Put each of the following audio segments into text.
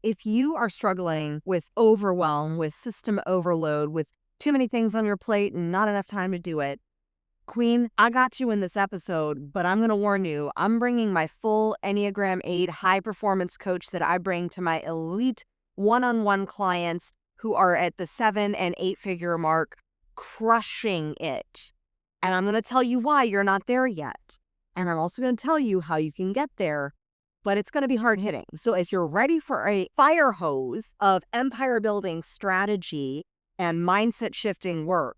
if you are struggling with overwhelm, with system overload, with too many things on your plate and not enough time to do it, Queen, I got you in this episode, but I'm going to warn you, I'm bringing my full Enneagram 8 high performance coach that I bring to my elite one-on-one clients who are at the 7 and 8 figure mark, crushing it. And I'm going to tell you why you're not there yet. And I'm also going to tell you how you can get there, but it's going to be hard hitting. So if you're ready for a fire hose of empire building strategy and mindset shifting work,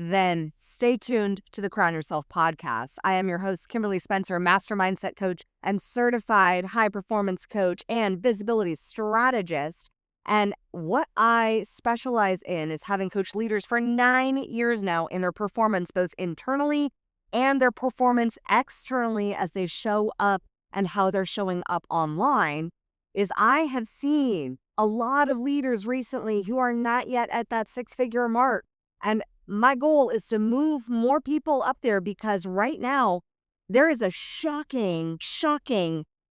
then stay tuned to the Crown Yourself podcast. I am your host, Kimberly Spencer, master mindset coach and certified high performance coach and visibility strategist. And what I specialize in is having coached leaders for 9 years now in their performance, both internally and their performance externally as they show up and how they're showing up online, is I have seen a lot of leaders recently who are not yet at that 6-figure mark. And my goal is to move more people up there because right now there is a shocking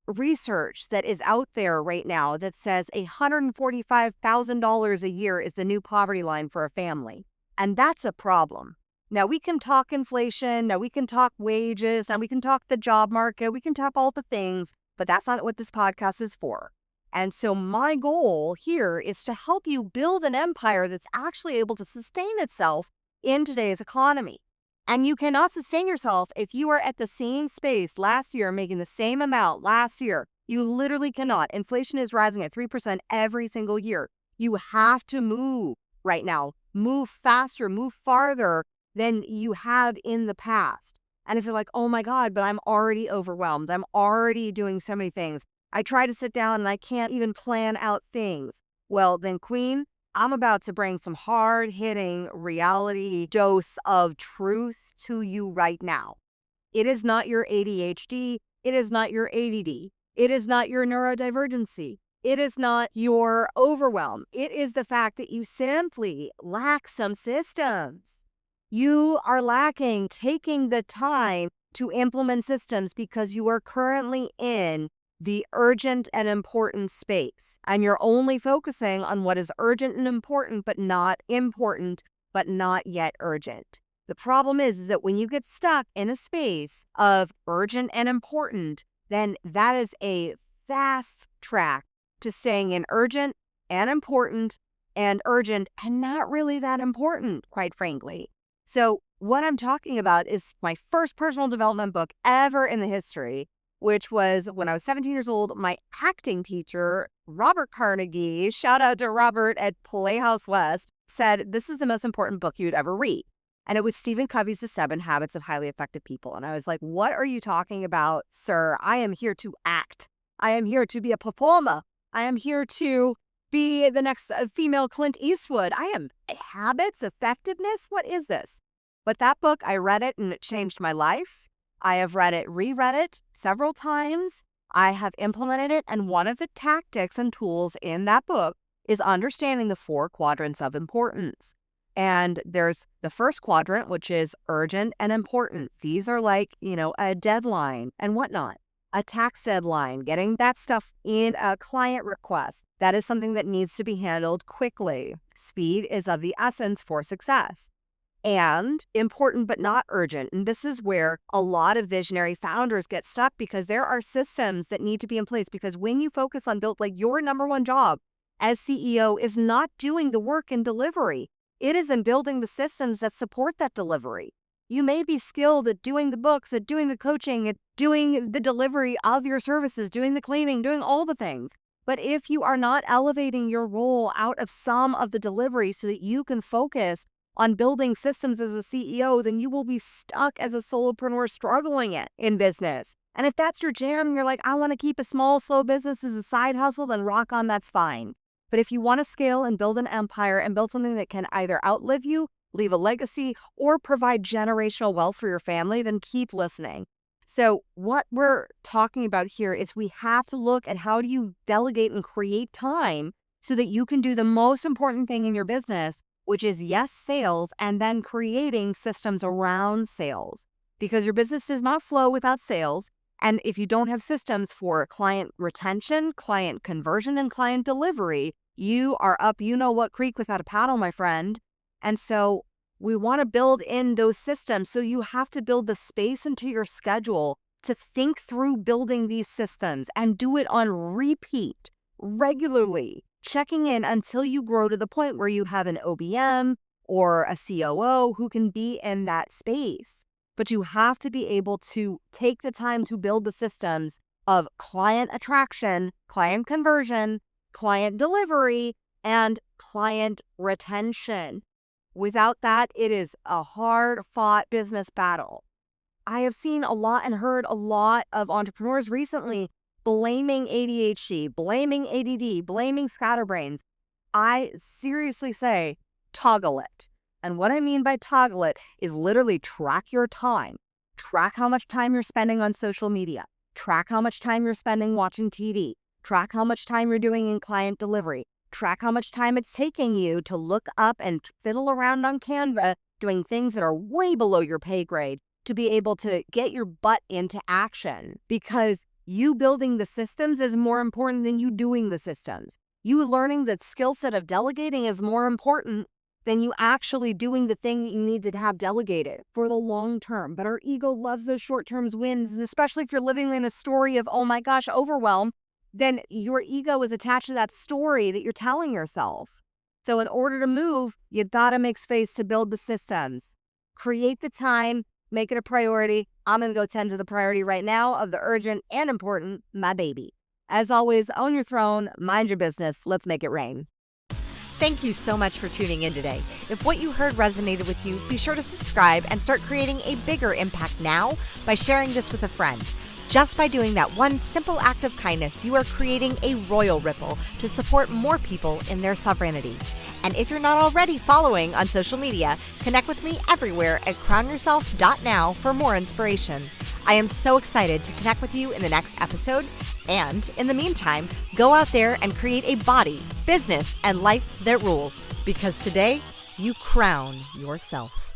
research that is out there right now that says $145,000 a year is the new poverty line for a family. And that's a problem. Now we can talk inflation, now we can talk wages, now we can talk the job market, we can talk all the things, but that's not what this podcast is for. And so my goal here is to help you build an empire that's actually able to sustain itself in today's economy. And you cannot sustain yourself if you are at the same space last year, making the same amount last year. You literally cannot. Inflation is rising at 3% every single year. You have to move right now. Move faster, move farther than you have in the past. And if you're like, oh my God, but I'm already overwhelmed. I'm already doing so many things. I try to sit down and I can't even plan out things. Well, then Queen, I'm about to bring some hard-hitting reality dose of truth to you right now. It is not your ADHD. It is not your ADD. It is not your neurodivergency. It is not your overwhelm. It is the fact that you simply lack some systems. You are lacking taking the time to implement systems because you are currently in the urgent and important space. And you're only focusing on what is urgent and important, but not yet urgent. The problem is that when you get stuck in a space of urgent and important, then that is a fast track to staying in urgent and important and urgent and not really that important, quite frankly. So what I'm talking about is my first personal development book ever in the history, which was when I was 17 years old. My acting teacher, Robert Carnegie, shout out to Robert at Playhouse West, said, this is the most important book you'd ever read. And it was Stephen Covey's The 7 Habits of Highly Effective People. And I was like, what are you talking about, sir? I am here to act. I am here to be a performer. I am here to be the next female Clint Eastwood. I am habits, effectiveness. What is this? But that book, I read it and it changed my life. I have read it, reread it several times. I have implemented it. And one of the tactics and tools in that book is understanding the 4 quadrants of importance. And there's the first quadrant, which is urgent and important. These are like, a deadline and whatnot, a tax deadline, getting that stuff in a client request. That is something that needs to be handled quickly. Speed is of the essence for success. And important but not urgent. And this is where a lot of visionary founders get stuck because there are systems that need to be in place. Because when you focus on your number one job as CEO is not doing the work in delivery. It is in building the systems that support that delivery. You may be skilled at doing the books, at doing the coaching, at doing the delivery of your services, doing the cleaning, doing all the things. But if you are not elevating your role out of some of the delivery so that you can focus on building systems as a CEO, then you will be stuck as a solopreneur struggling in business. And if that's your jam, you're like, I want to keep a small, slow business as a side hustle, then rock on, that's fine. But if you want to scale and build an empire and build something that can either outlive you, leave a legacy, or provide generational wealth for your family, then keep listening. So what we're talking about here is we have to look at how do you delegate and create time so that you can do the most important thing in your business, which is, yes, sales, and then creating systems around sales. Because your business does not flow without sales. And if you don't have systems for client retention, client conversion, and client delivery, you are up you know what creek without a paddle, my friend. And so we want to build in those systems. So you have to build the space into your schedule to think through building these systems and do it on repeat regularly, checking in until you grow to the point where you have an OBM or a COO who can be in that space. But you have to be able to take the time to build the systems of client attraction, client conversion, client delivery, and client retention. Without that, it is a hard-fought business battle. I have seen a lot and heard a lot of entrepreneurs recently blaming ADHD, blaming ADD, blaming scatterbrains. I seriously say, toggle it. And what I mean by toggle it is literally track your time. Track how much time you're spending on social media. Track how much time you're spending watching TV. Track how much time you're doing in client delivery. Track how much time it's taking you to look up and fiddle around on Canva doing things that are way below your pay grade to be able to get your butt into action, because you building the systems is more important than you doing the systems. You learning the skill set of delegating is more important than you actually doing the thing that you need to have delegated for the long term. But our ego loves those short-term wins, and especially if you're living in a story of, oh my gosh, overwhelm, then your ego is attached to that story that you're telling yourself. So in order to move, you gotta make space to build the systems. Create the time, make it a priority. I'm gonna go tend to the priority right now of the urgent and important, my baby. As always, own your throne, mind your business, let's make it rain. Thank you so much for tuning in today. If what you heard resonated with you, be sure to subscribe and start creating a bigger impact now by sharing this with a friend. Just by doing that one simple act of kindness, you are creating a royal ripple to support more people in their sovereignty. And if you're not already following on social media, connect with me everywhere at crownyourself.now for more inspiration. I am so excited to connect with you in the next episode. And in the meantime, go out there and create a body, business, and life that rules. Because today, you crown yourself.